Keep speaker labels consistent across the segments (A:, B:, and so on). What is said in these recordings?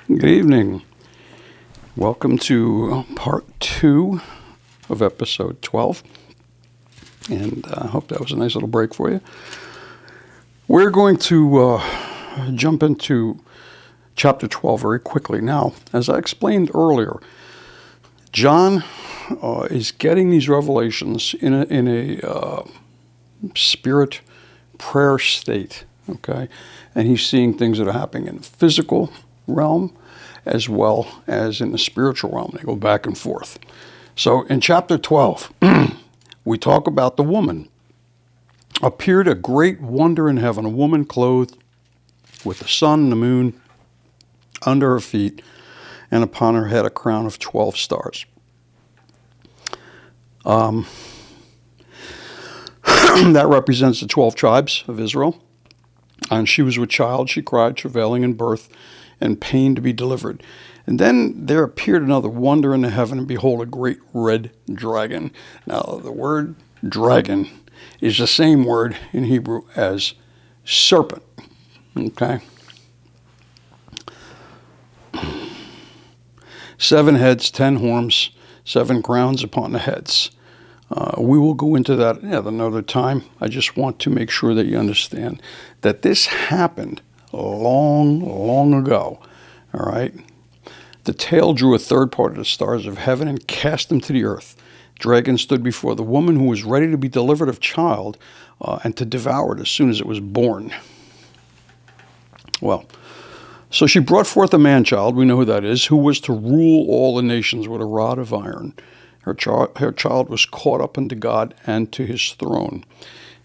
A: Good evening. Welcome to part 2 of episode 12. And I hope that was a nice little break for you. We're going to jump into chapter 12 very quickly. Now, as I explained earlier, John is getting these revelations in a spirit prayer state, okay? And he's seeing things that are happening in the physical realm as well as in the spiritual realm. They go back and forth. So in chapter 12, we talk about the woman. Appeared a great wonder in heaven, a woman clothed with the sun and the moon under her feet, and upon her head a crown of 12 stars. That represents the 12 tribes of Israel. And she was with child, she cried, travailing in birth, and pain to be delivered. And then there appeared another wonder in the heaven, and behold, a great red dragon. Now, the word dragon is the same word in Hebrew as serpent. Okay? 7 heads, 10 horns, 7 crowns upon the heads. We will go into that at another time. I just want to make sure that you understand that this happened long ago. All right? The tail drew a third part of the stars of heaven and cast them to the earth. Dragon stood before the woman who was ready to be delivered of child and to devour it as soon as it was born. Well, so she brought forth a man-child, we know who that is, who was to rule all the nations with a rod of iron. Her child was caught up unto God and to his throne.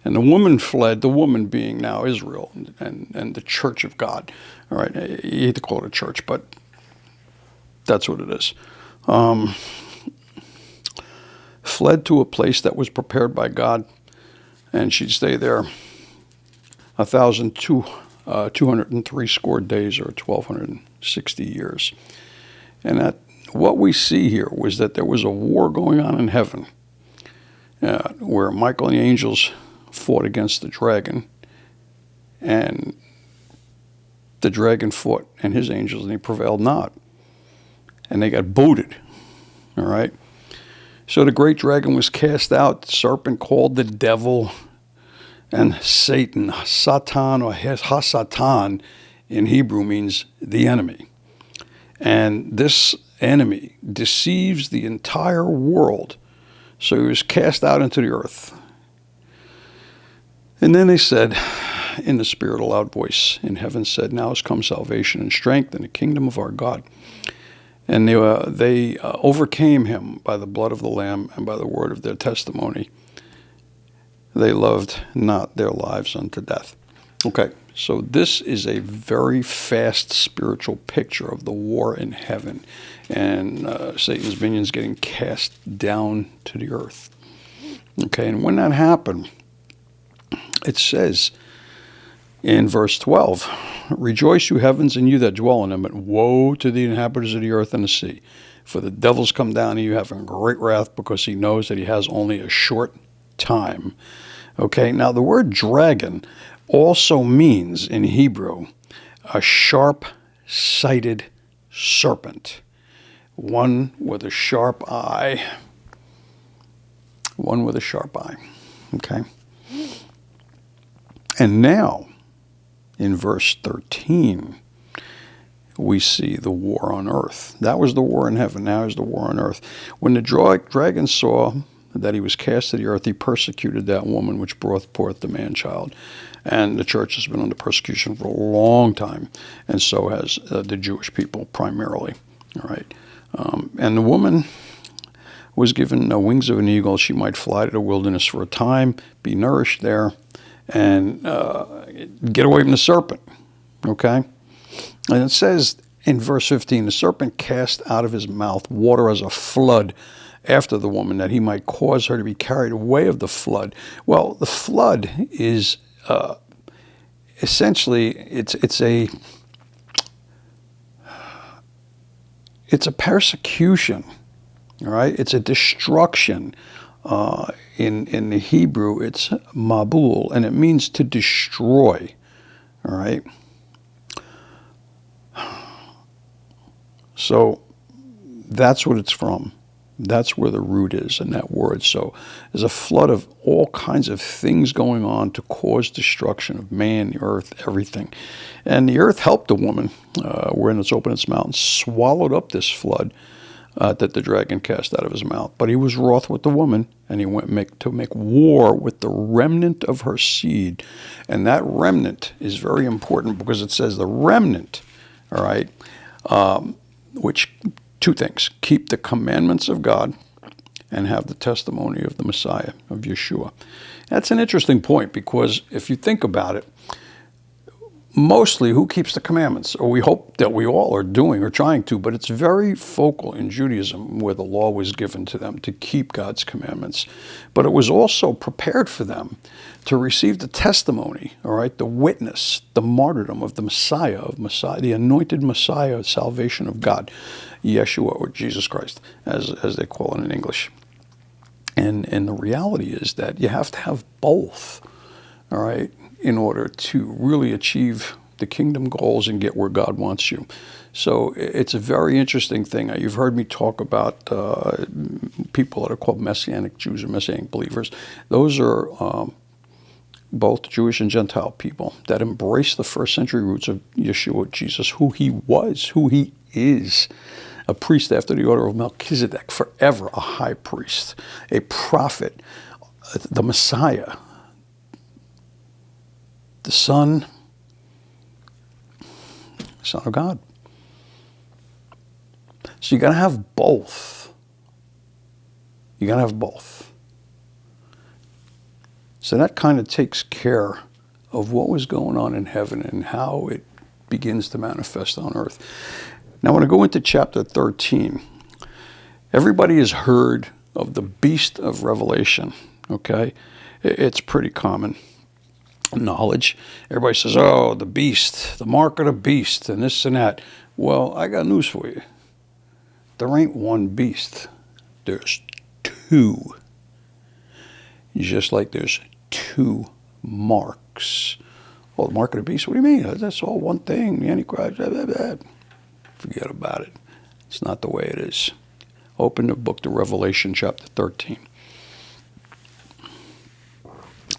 A: And the woman fled, the woman being now Israel and the church of God. All right, you hate to call it a church, but that's what it is. Fled to a place that was prepared by God, and she'd stay there 1,203 score days, or 1,260 years. And what we see here was that there was a war going on in heaven where Michael and the angels fought against the dragon, and the dragon fought and his angels, and he prevailed not. And they got booted. All right? So the great dragon was cast out, the serpent called the devil, and Satan, Satan or Hasatan in Hebrew means the enemy. And this enemy deceives the entire world. So he was cast out into the earth. And then they said, in the spirit, a loud voice in heaven said, now has come salvation and strength in the kingdom of our God. And they overcame him by the blood of the Lamb and by the word of their testimony. They loved not their lives unto death. Okay, so this is a very fast spiritual picture of the war in heaven and Satan's minions getting cast down to the earth. Okay, and when that happened, it says in verse 12, rejoice, you heavens, and you that dwell in them, but woe to the inhabitants of the earth and the sea. For the devil's come down to you having great wrath, because he knows that he has only a short time. Okay, now the word dragon also means in Hebrew a sharp-sighted serpent, one with a sharp eye. One with a sharp eye. Okay? And now, in verse 13, we see the war on earth. That was the war in heaven. Now is the war on earth. When the dragon saw that he was cast to the earth, he persecuted that woman which brought forth the man-child. And the church has been under persecution for a long time, and so has the Jewish people primarily. All right. And the woman was given wings of an eagle. She might fly to the wilderness for a time, be nourished there, and get away from the serpent. Okay? And it says in verse 15, the serpent cast out of his mouth water as a flood after the woman, that he might cause her to be carried away of the flood. Well, the flood is essentially, it's a persecution, all right? It's a destruction. In the Hebrew, it's mabul, and it means to destroy, all right? So that's what it's from. That's where the root is in that word. So there's a flood of all kinds of things going on to cause destruction of man, the earth, everything. And the earth helped the woman when it's opened its mouth and swallowed up this flood that the dragon cast out of his mouth. But he was wroth with the woman, and he went to make war with the remnant of her seed. And that remnant is very important because it says the remnant, all right, which... two things: keep the commandments of God and have the testimony of the Messiah, of Yeshua. That's an interesting point, because if you think about it, mostly who keeps the commandments? Or we hope that we all are doing or trying to, but it's very focal in Judaism where the law was given to them to keep God's commandments. But it was also prepared for them to receive the testimony, all right, the witness, the martyrdom of the Messiah, the anointed Messiah, salvation of God, Yeshua, or Jesus Christ, as they call it in English. And the reality is that you have to have both, all right, in order to really achieve the kingdom goals and get where God wants you. So it's a very interesting thing. You've heard me talk about people that are called Messianic Jews or Messianic believers. Those are both Jewish and Gentile people that embrace the first century roots of Yeshua, Jesus, who he was, who he is. A priest after the order of Melchizedek, forever a high priest, a prophet, the Messiah, the Son of God. So you got to have both. You got to have both. So that kind of takes care of what was going on in heaven and how it begins to manifest on earth. Now, when I go into chapter 13, everybody has heard of the beast of Revelation, okay? It's pretty common knowledge. Everybody says, oh, the beast, the mark of the beast, and this and that. Well, I got news for you. There ain't one beast. There's two. Just like there's two marks. Well, the mark of the beast, what do you mean? That's all one thing. The Antichrist, blah, blah, blah. Forget about it. It's not the way it is. Open the book to Revelation chapter 13.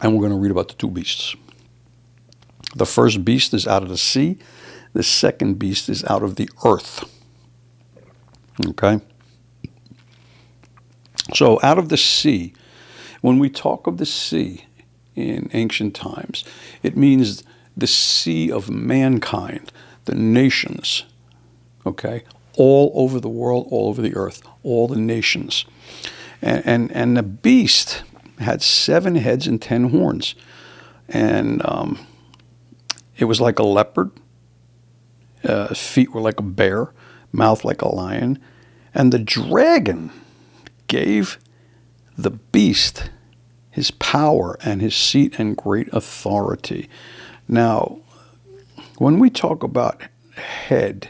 A: And we're going to read about the two beasts. The first beast is out of the sea. The second beast is out of the earth. Okay? So out of the sea, when we talk of the sea in ancient times, it means the sea of mankind, the nations, okay, all over the world, all over the earth, all the nations. And the beast had 7 heads and 10 horns. And it was like a leopard. Feet were like a bear, mouth like a lion. And the dragon gave the beast his power and his seat and great authority. Now, when we talk about head,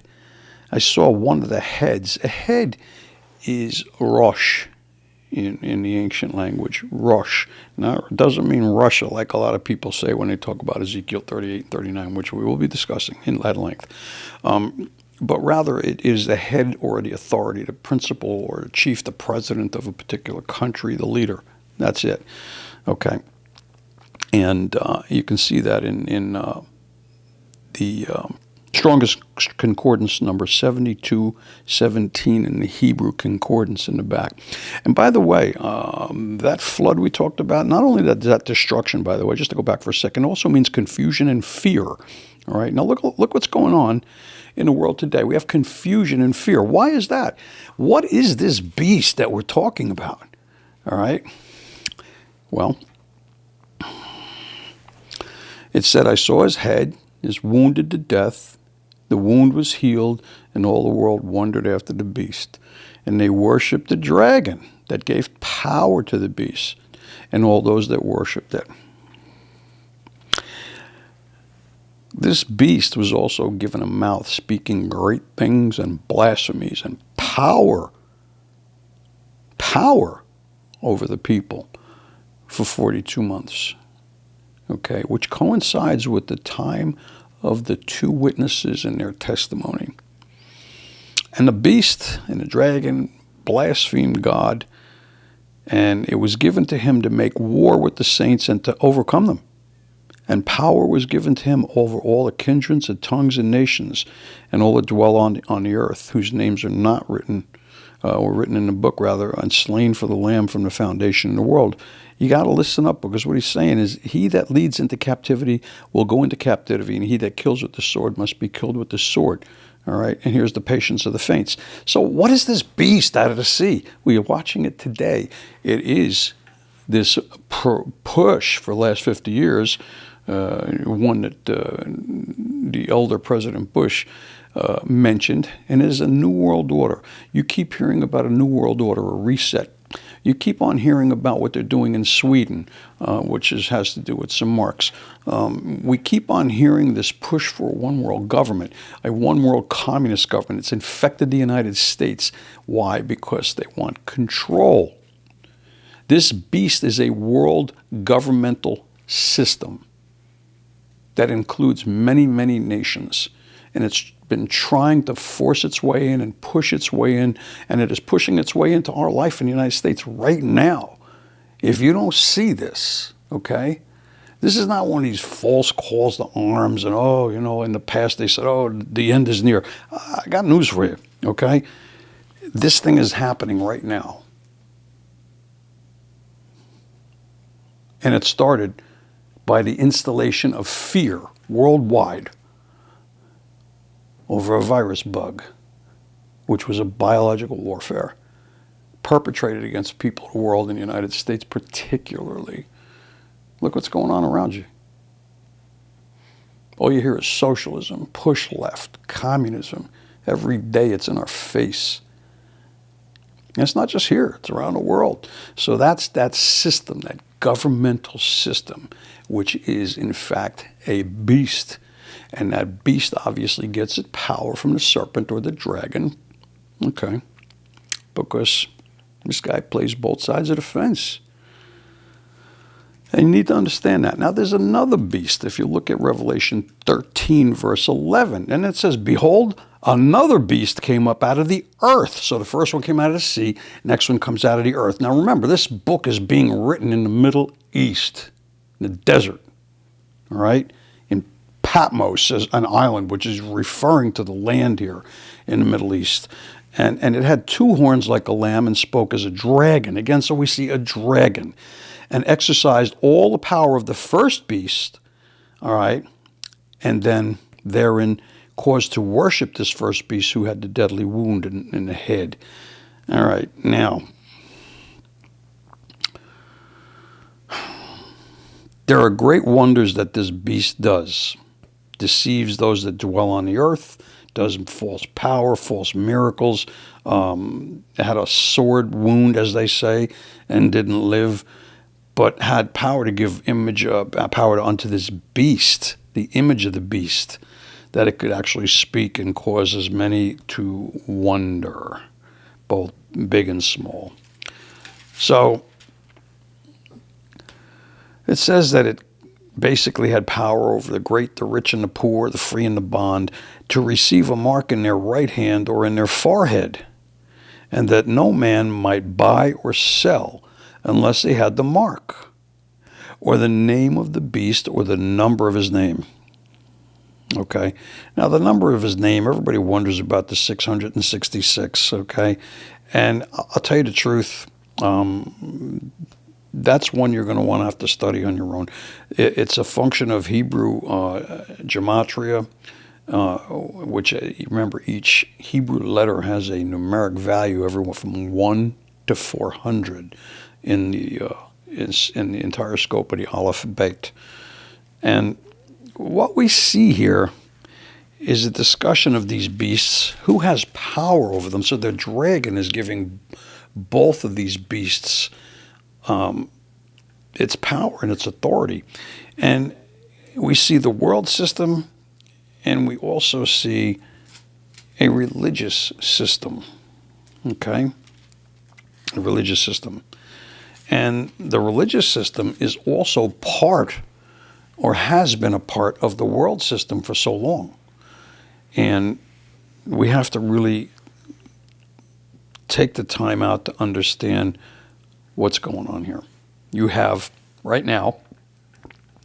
A: I saw one of the heads. A head is Rosh in the ancient language, Rosh. Now, it doesn't mean Russia, like a lot of people say when they talk about Ezekiel 38 and 39, which we will be discussing at length. But rather, it is the head or the authority, the principal or the chief, the president of a particular country, the leader. That's it. Okay. And you can see that in the Strongest Concordance number 7217 in the Hebrew Concordance in the back. And by the way, that flood we talked about, not only that destruction, by the way, just to go back for a second, also means confusion and fear. All right. Now look what's going on in the world today. We have confusion and fear. Why is that? What is this beast that we're talking about? All right. Well, it said, I saw his head, is wounded to death. The wound was healed, and all the world wondered after the beast. And they worshipped the dragon that gave power to the beast, and all those that worshipped it. This beast was also given a mouth, speaking great things and blasphemies and power over the people for 42 months. Okay, which coincides with the time of the 2 witnesses and their testimony. And the beast and the dragon blasphemed God, and it was given to him to make war with the saints and to overcome them. And power was given to him over all the kindreds and tongues and nations, and all that dwell on the earth, whose names are not written, or written in the book, rather, and slain for the Lamb from the foundation of the world. You got to listen up, because what he's saying is, he that leads into captivity will go into captivity, and he that kills with the sword must be killed with the sword. All right, and here's the patience of the saints. So what is this beast out of the sea? We are watching it today. It is this push for the last 50 years, one that the elder President Bush mentioned, and it is a new world order. You keep hearing about a new world order, a reset. You keep on hearing about what they're doing in Sweden, which has to do with some marks. We keep on hearing this push for a one world government, a one world communist government. It's infected the United States. Why? Because they want control. This beast is a world governmental system that includes many, many nations. And it's been trying to force its way in and push its way in, and it is pushing its way into our life in the United States right now. If you don't see this, okay, this is not one of these false calls to arms and, in the past they said, the end is near. I got news for you, okay? This thing is happening right now. And it started by the installation of fear worldwide over a virus bug, which was a biological warfare perpetrated against people of the world, in the United States particularly. Look what's going on around you. All you hear is socialism, push left, communism. Every day it's in our face. And it's not just here, it's around the world. So that's that system, that governmental system, which is in fact a beast. And that beast obviously gets its power from the serpent or the dragon, okay, because this guy plays both sides of the fence. And you need to understand that. Now there's another beast. If you look at Revelation 13, verse 11, and it says, behold, another beast came up out of the earth. So the first one came out of the sea, next one comes out of the earth. Now remember, this book is being written in the Middle East, in the desert, all right? Patmos is an island, which is referring to the land here in the Middle East. And it had two horns like a lamb and spoke as a dragon. Again, so we see a dragon. And exercised all the power of the first beast, all right, and then therein caused to worship this first beast who had the deadly wound in the head. All right, now, there are great wonders that this beast does. Deceives those that dwell on the earth, does false power, false miracles, had a sword wound, as they say, and didn't live, but had power to give power unto this beast, the image of the beast, that it could actually speak and cause as many to wonder, both big and small. So it says that it basically had power over the great, the rich, and the poor, the free and the bond, to receive a mark in their right hand or in their forehead, and that no man might buy or sell unless they had the mark, or the name of the beast, or the number of his name. Okay, now the number of his name, everybody wonders about the 666, okay? And I'll tell you the truth, that's one you're going to want to have to study on your own. It's a function of Hebrew gematria, which, remember, each Hebrew letter has a numeric value, everyone from 1 to 400 in the entire scope of the alphabet. And what we see here is a discussion of these beasts, who has power over them. So the dragon is giving both of these beasts its power and its authority. And we see the world system, and we also see a religious system, okay? A religious system. And the religious system is also part, or has been a part, of the world system for so long. And we have to really take the time out to understand what's going on here. You have, right now,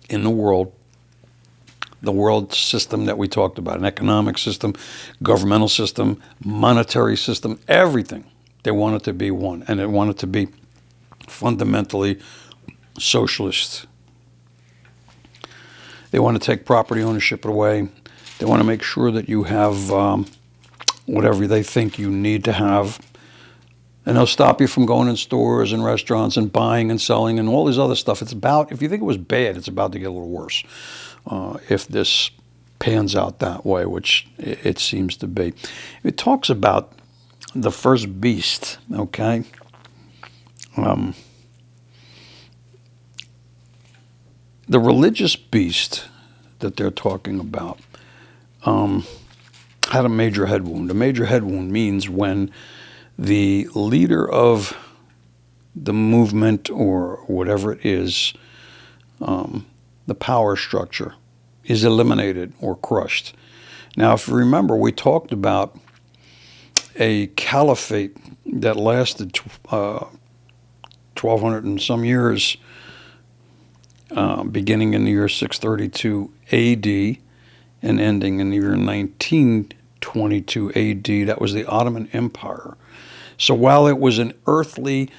A: in the world system that we talked about, an economic system, governmental system, monetary system, everything. They want it to be one, and they want it to be fundamentally socialist. They want to take property ownership away. They want to make sure that you have whatever they think you need to have. And they'll stop you from going in stores and restaurants and buying and selling and all this other stuff. It's about, if you think it was bad, it's about to get a little worse if this pans out that way, which it seems to be. It talks about the first beast, okay? The religious beast that they're talking about had a major head wound. A major head wound means when the leader of the movement or whatever it is, the power structure, is eliminated or crushed. Now, if you remember, we talked about a caliphate that lasted 1,200 and some years, beginning in the year 632 A.D. and ending in the year 1922 A.D. That was the Ottoman Empire. So while it was an earthly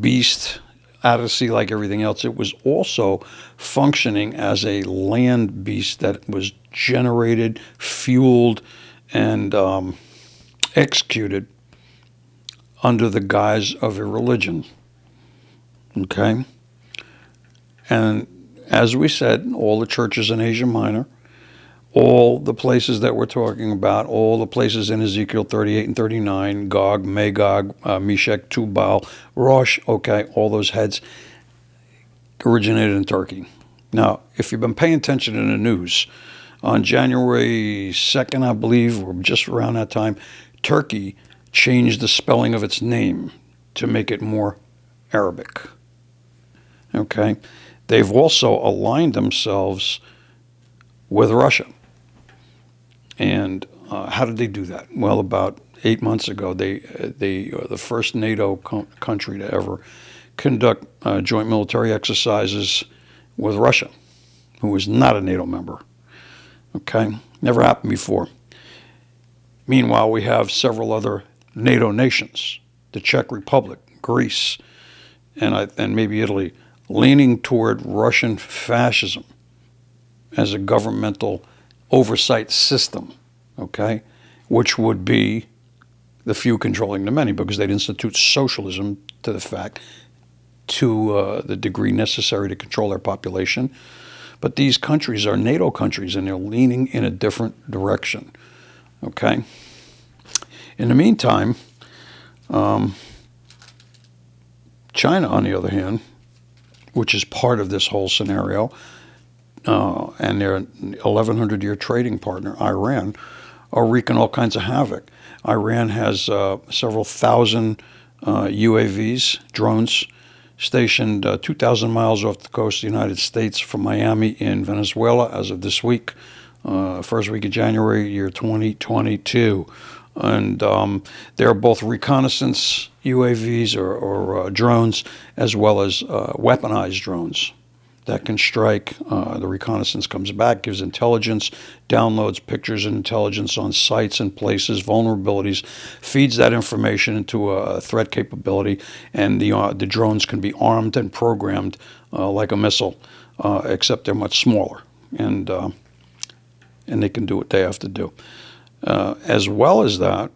A: beast out of sea like everything else, it was also functioning as a land beast that was generated, fueled, and executed under the guise of a religion. Okay? And as we said, all the churches in Asia Minor, all the places that we're talking about, all the places in Ezekiel 38 and 39, Gog, Magog, Meshech, Tubal, Rosh, okay, all those heads originated in Turkey. Now, if you've been paying attention in the news, on January 2nd, I believe, or just around that time, Turkey changed the spelling of its name to make it more Arabic. Okay? They've also aligned themselves with Russia. And how did they do that? Well, about 8 months ago, they are the first NATO country to ever conduct joint military exercises with Russia, who is not a NATO member. Okay? Never happened before. Meanwhile, we have several other NATO nations, the Czech Republic, Greece, and maybe Italy, leaning toward Russian fascism as a governmental oversight system, okay, which would be the few controlling the many, because they'd institute socialism to the degree necessary to control their population. But these countries are NATO countries, and they're leaning in a different direction, okay? In the meantime, China, on the other hand, which is part of this whole scenario, and their 1,100-year trading partner, Iran, are wreaking all kinds of havoc. Iran has several thousand UAVs, drones, stationed 2,000 miles off the coast of the United States from Miami in Venezuela as of this week, first week of January, year 2022. And they're both reconnaissance UAVs or drones, as well as weaponized drones that can strike. The reconnaissance comes back, gives intelligence, downloads pictures and intelligence on sites and places, vulnerabilities, feeds that information into a threat capability, and the drones can be armed and programmed like a missile, except they're much smaller, and they can do what they have to do. As well as that,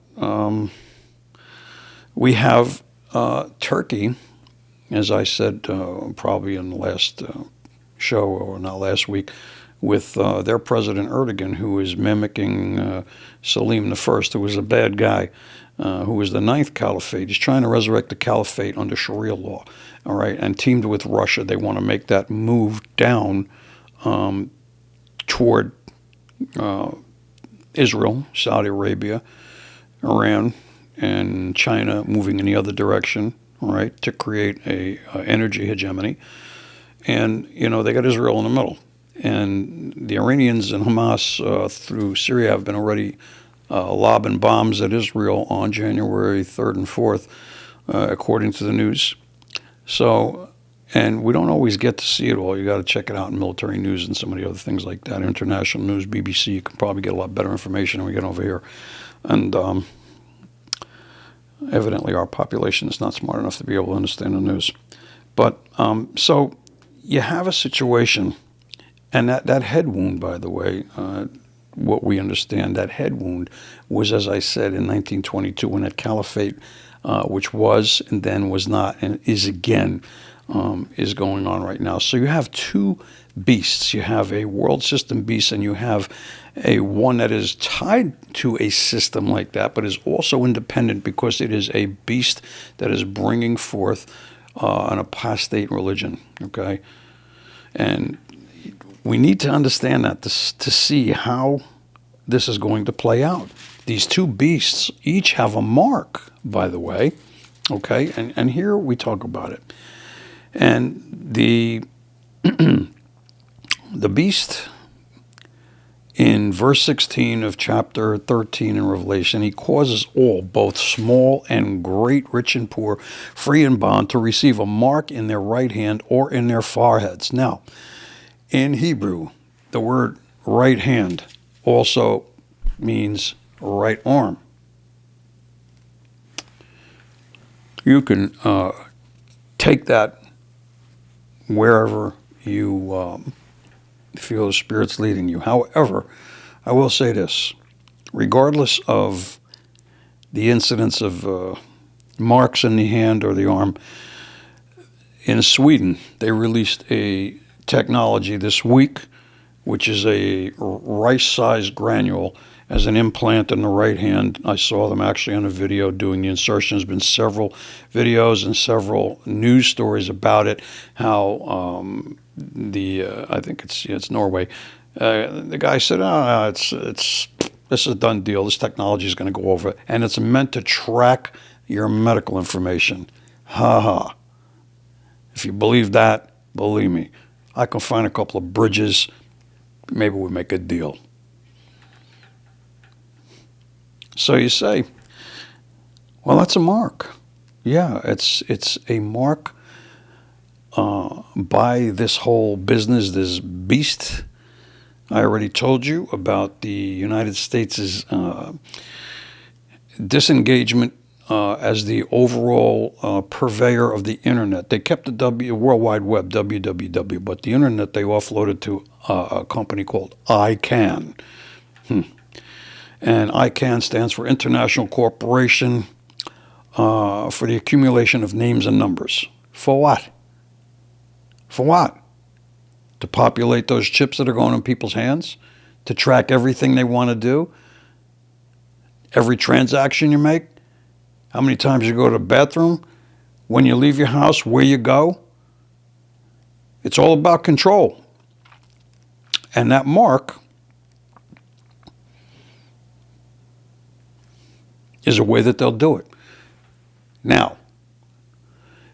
A: we have Turkey, as I said probably in the last show, or not last week, with their President Erdogan, who is mimicking Selim I, who was a bad guy, who was the ninth caliphate. He's trying to resurrect the caliphate under Sharia law, all right, and teamed with Russia. They want to make that move down toward Israel, Saudi Arabia, Iran, and China moving in the other direction, all right, to create a energy hegemony. And, they got Israel in the middle. And the Iranians and Hamas through Syria have been already lobbing bombs at Israel on January 3rd and 4th, according to the news. So, and we don't always get to see it all. You got to check it out in military news and some of the other things like that. International news, BBC, you can probably get a lot better information than we get over here. And evidently our population is not smart enough to be able to understand the news. But so you have a situation, and that head wound, by the way, what we understand, that head wound was, as I said, in 1922 when that caliphate, which was and then was not and is again, is going on right now. So you have two beasts. You have a world system beast, and you have a one that is tied to a system like that, but is also independent because it is a beast that is bringing forth an apostate religion. Okay, and we need to understand that to see how this is going to play out. These two beasts each have a mark, by the way. Okay, and here we talk about it. And the the beast in verse 16 of chapter 13 in Revelation, he causes all, both small and great, rich and poor, free and bond, to receive a mark in their right hand or in their foreheads. Now, in Hebrew, the word right hand also means right arm. You can take that wherever you feel the Spirit's leading you. However, I will say this. Regardless of the incidence of marks in the hand or the arm, in Sweden, they released a technology this week, which is a rice-sized granule as an implant in the right hand. I saw them actually on a video doing the insertion. There's been several videos and several news stories about it, how I think it's Norway. The guy said, this is a done deal. This technology is going to go over, and it's meant to track your medical information. Ha ha. If you believe that, believe me, I can find a couple of bridges. Maybe we make a deal. So you say, well, that's a mark. Yeah, it's a mark by this whole business, this beast. I already told you about the United States' disengagement as the overall purveyor of the internet. They kept the World Wide Web, www, but the internet they offloaded to a company called ICANN. And ICANN stands for International Corporation for the Accumulation of Names and Numbers. For what? For what? To populate those chips that are going in people's hands? To track everything they want to do? Every transaction you make? How many times you go to the bathroom? When you leave your house, where you go? It's all about control. And that mark is a way that they'll do it. Now,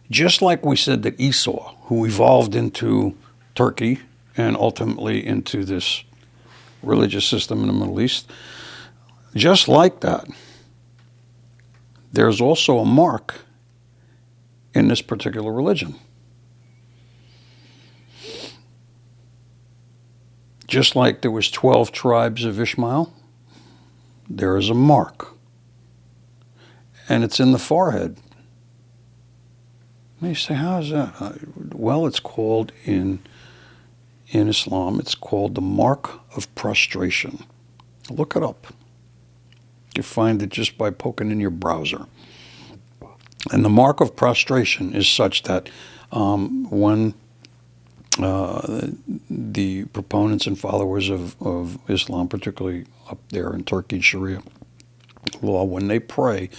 A: just like we said that Esau, who evolved into Turkey and ultimately into this religious system in the Middle East, just like that, there's also a mark in this particular religion. Just like there was 12 tribes of Ishmael, there is a mark. And it's in the forehead. And you say, how is that? Well, it's called in Islam, it's called the mark of prostration. Look it up. You find it just by poking in your browser. And the mark of prostration is such that when the proponents and followers of Islam, particularly up there in Turkey, Sharia law, when they pray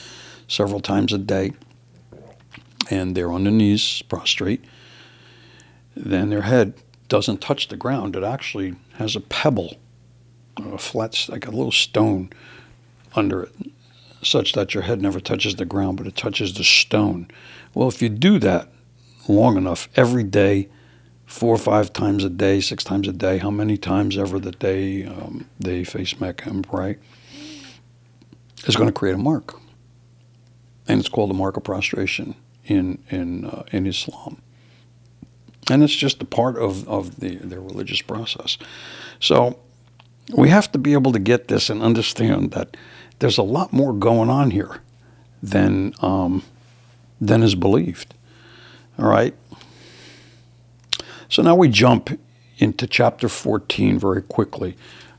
A: several times a day and they're on their knees, prostrate, then their head doesn't touch the ground. It actually has a pebble, a flat, like a little stone under it, such that your head never touches the ground, but it touches the stone. Well, if you do that long enough, every day, 4 or 5 times a day, 6 times a day, how many times ever that they face Mecca and pray, is going to create a mark. And it's called the mark of prostration in Islam. And it's just a part of their religious process. So we have to be able to get this and understand that there's a lot more going on here than is believed. All right? So now we jump into chapter 14 very quickly.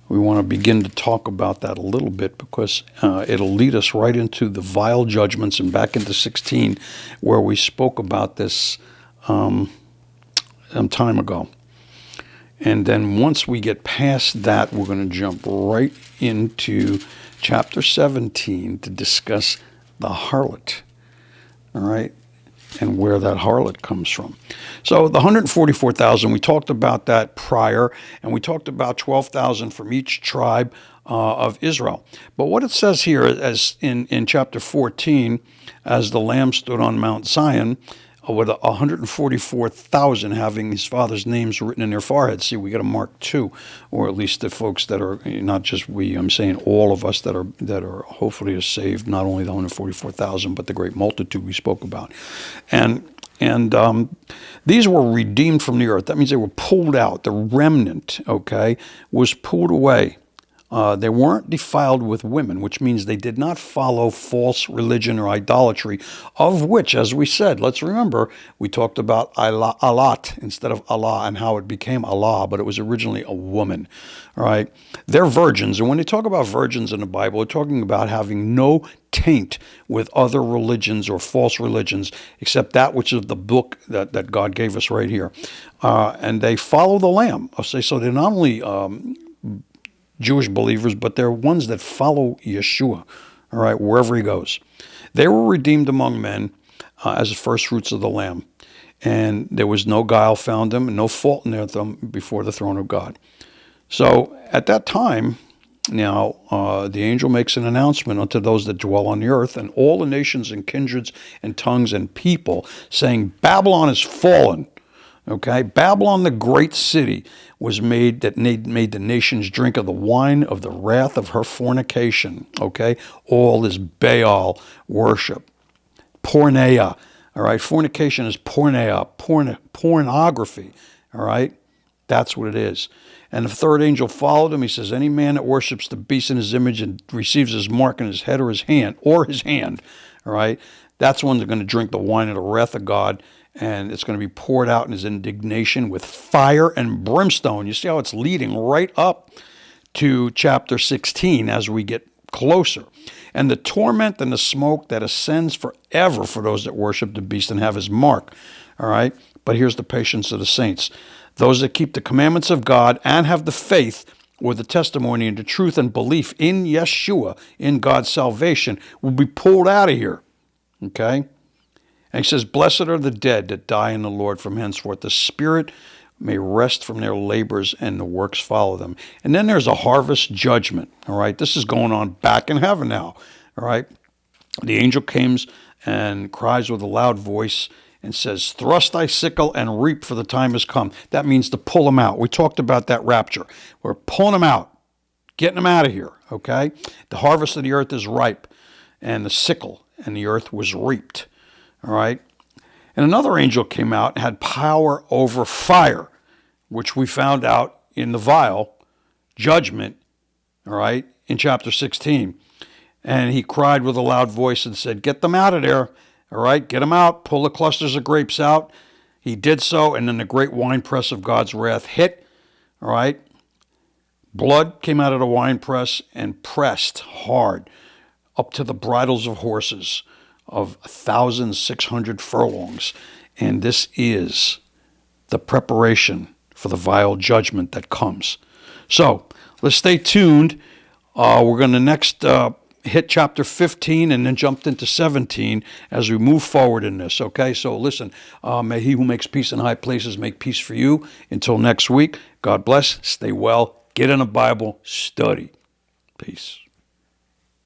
A: We want to begin to talk about that a little bit because it'll lead us right into the vile judgments and back into 16 where we spoke about this some time ago. And then once we get past that, we're going to jump right into chapter 17 to discuss the harlot. All right? And where that harlot comes from. So the 144,000, we talked about that prior, and we talked about 12,000 from each tribe of Israel. But what it says here, as in chapter 14, as the Lamb stood on Mount Zion, with 144,000 having his father's names written in their foreheads. See, we got a mark too, or at least the folks that are, not just we, I'm saying all of us that are hopefully are saved, not only the 144,000, but the great multitude we spoke about. And these were redeemed from the earth. That means they were pulled out. The remnant, okay, was pulled away. They weren't defiled with women, which means they did not follow false religion or idolatry, of which, as we said, let's remember, we talked about Alat instead of Allah and how it became Allah, but it was originally a woman, all right? They're virgins, and when they talk about virgins in the Bible, they're talking about having no taint with other religions or false religions, except that which is the book that God gave us right here. And they follow the Lamb. I'll say so they're not only Jewish believers, but they're ones that follow Yeshua, all right, wherever he goes. They were redeemed among men as the first fruits of the Lamb, and there was no guile found them and no fault in them before the throne of God. So at that time, now the angel makes an announcement unto those that dwell on the earth and all the nations and kindreds and tongues and people, saying, Babylon is fallen. Okay, Babylon, the great city, was made the nations drink of the wine of the wrath of her fornication. Okay, all this Baal worship, porneia. All right, fornication is porneia, pornography. All right, that's what it is. And the third angel followed him. He says, any man that worships the beast in his image and receives his mark in his head or his hand, all right, that's when they're going to drink the wine of the wrath of God. And it's going to be poured out in his indignation with fire and brimstone. You see how it's leading right up to chapter 16 as we get closer. And the torment and the smoke that ascends forever for those that worship the beast and have his mark. All right? But here's the patience of the saints. Those that keep the commandments of God and have the faith or the testimony and the truth and belief in Yeshua, in God's salvation, will be pulled out of here. Okay? And he says, blessed are the dead that die in the Lord from henceforth. The spirit may rest from their labors and the works follow them. And then there's a harvest judgment. All right. This is going on back in heaven now. All right. The angel comes and cries with a loud voice and says, thrust thy sickle and reap, for the time has come. That means to pull them out. We talked about that rapture. We're pulling them out, getting them out of here. Okay. The harvest of the earth is ripe, and the sickle and the earth was reaped. All right. And another angel came out and had power over fire, which we found out in the vial judgment, all right, in chapter 16. And he cried with a loud voice and said, get them out of there. All right, get them out. Pull the clusters of grapes out. He did so. And then the great winepress of God's wrath hit. All right. Blood came out of the winepress and pressed hard up to the bridles of horses of 1,600 furlongs. And this is the preparation for the vile judgment that comes. So let's stay tuned. We're going to next hit chapter 15 and then jump into 17 as we move forward in this. Okay, so listen, may he who makes peace in high places make peace for you. Until next week, God bless, stay well, get in a Bible, study. Peace.